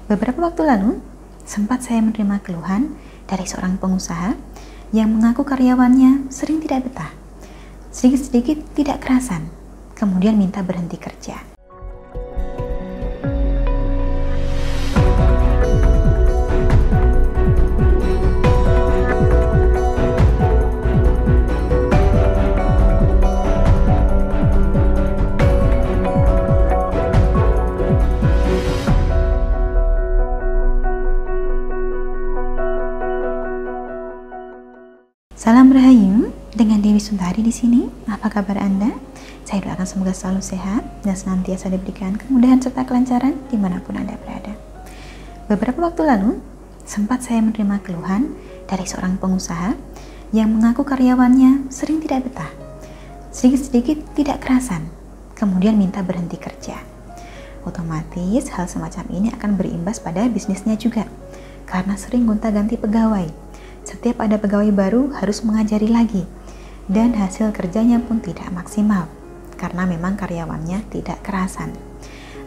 Beberapa waktu lalu, sempat saya menerima keluhan dari seorang pengusaha yang mengaku karyawannya sering tidak betah, sedikit-sedikit tidak kerasan, kemudian minta berhenti kerja. Salam Rahayu, dengan Dewi Sundari di sini. Apa kabar Anda? Saya doakan semoga selalu sehat dan senantiasa diberikan kemudahan serta kelancaran dimanapun Anda berada. Beberapa waktu lalu, sempat saya menerima keluhan dari seorang pengusaha yang mengaku karyawannya sering tidak betah, sedikit-sedikit tidak kerasan, kemudian minta berhenti kerja. Otomatis hal semacam ini akan berimbas pada bisnisnya juga, karena sering gonta-ganti pegawai. Setiap ada pegawai baru harus mengajari lagi, dan hasil kerjanya pun tidak maksimal karena memang karyawannya tidak kerasan.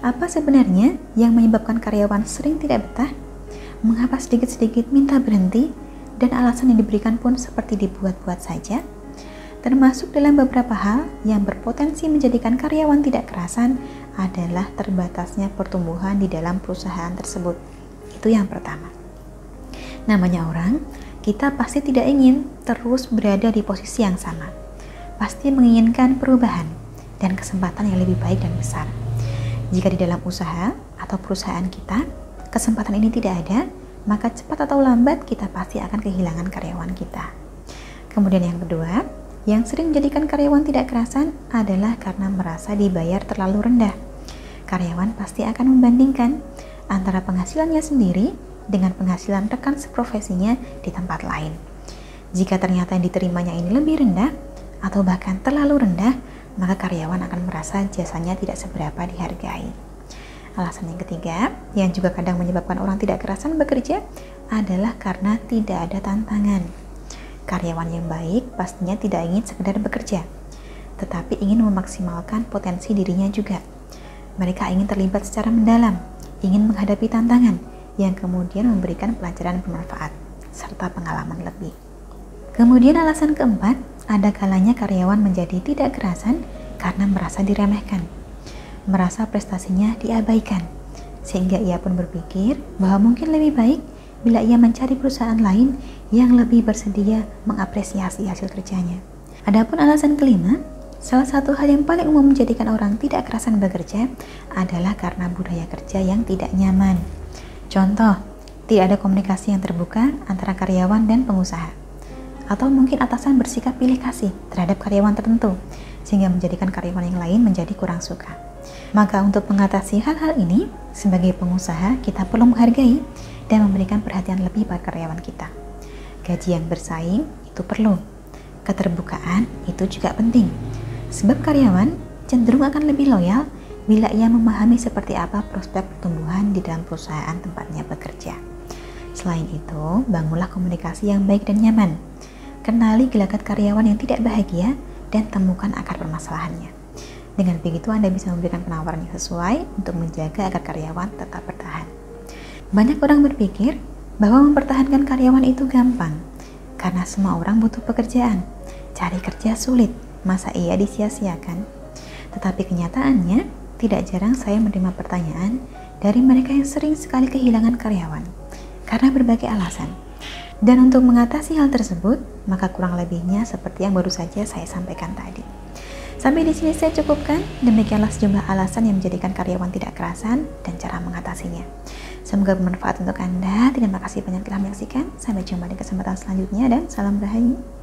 Apa sebenarnya yang menyebabkan karyawan sering tidak betah? Mengapa sedikit-sedikit minta berhenti dan alasan yang diberikan pun seperti dibuat-buat saja? Termasuk dalam beberapa hal yang berpotensi menjadikan karyawan tidak kerasan adalah terbatasnya pertumbuhan di dalam perusahaan tersebut. Itu yang pertama. Namanya orang, kita pasti tidak ingin terus berada di posisi yang sama. Pasti menginginkan perubahan dan kesempatan yang lebih baik dan besar. Jika di dalam usaha atau perusahaan kita, kesempatan ini tidak ada, maka cepat atau lambat kita pasti akan kehilangan karyawan kita. Kemudian yang kedua, yang sering menjadikan karyawan tidak kerasan adalah karena merasa dibayar terlalu rendah. Karyawan pasti akan membandingkan antara penghasilannya sendiri dengan penghasilan rekan seprofesinya di tempat lain. Jika ternyata yang diterimanya ini lebih rendah atau bahkan terlalu rendah, maka karyawan akan merasa jasanya tidak seberapa dihargai. Alasan yang ketiga, yang juga kadang menyebabkan orang tidak kerasan bekerja, adalah karena tidak ada tantangan. Karyawan yang baik pastinya tidak ingin sekedar bekerja, tetapi ingin memaksimalkan potensi dirinya juga. Mereka ingin terlibat secara mendalam, ingin menghadapi tantangan, yang kemudian memberikan pelajaran bermanfaat serta pengalaman lebih. Kemudian alasan keempat, ada kalanya karyawan menjadi tidak kerasan karena merasa diremehkan, merasa prestasinya diabaikan, sehingga ia pun berpikir bahwa mungkin lebih baik bila ia mencari perusahaan lain yang lebih bersedia mengapresiasi hasil kerjanya. Adapun alasan kelima, salah satu hal yang paling umum menjadikan orang tidak kerasan bekerja adalah karena budaya kerja yang tidak nyaman. Contoh, tidak ada komunikasi yang terbuka antara karyawan dan pengusaha. Atau mungkin atasan bersikap pilih kasih terhadap karyawan tertentu, sehingga menjadikan karyawan yang lain menjadi kurang suka. Maka untuk mengatasi hal-hal ini, sebagai pengusaha kita perlu menghargai dan memberikan perhatian lebih pada karyawan kita. Gaji yang bersaing itu perlu. Keterbukaan itu juga penting. Sebab karyawan cenderung akan lebih loyal bila ia memahami seperti apa prospek pertumbuhan di dalam perusahaan tempatnya bekerja. Selain itu, bangunlah komunikasi yang baik dan nyaman. Kenali gelagat karyawan yang tidak bahagia dan temukan akar permasalahannya. Dengan begitu Anda bisa memberikan penawaran yang sesuai untuk menjaga agar karyawan tetap bertahan. Banyak orang berpikir bahwa mempertahankan karyawan itu gampang, karena semua orang butuh pekerjaan. Cari kerja sulit, masa iya disia-siakan? Tetapi kenyataannya, tidak jarang saya menerima pertanyaan dari mereka yang sering sekali kehilangan karyawan karena berbagai alasan. Dan untuk mengatasi hal tersebut, maka kurang lebihnya seperti yang baru saja saya sampaikan tadi. Sampai di sini saya cukupkan. Demikianlah sejumlah alasan yang menjadikan karyawan tidak kerasan dan cara mengatasinya. Semoga bermanfaat untuk Anda. Terima kasih banyak telah menyaksikan. Sampai jumpa di kesempatan selanjutnya dan salam Rahayu.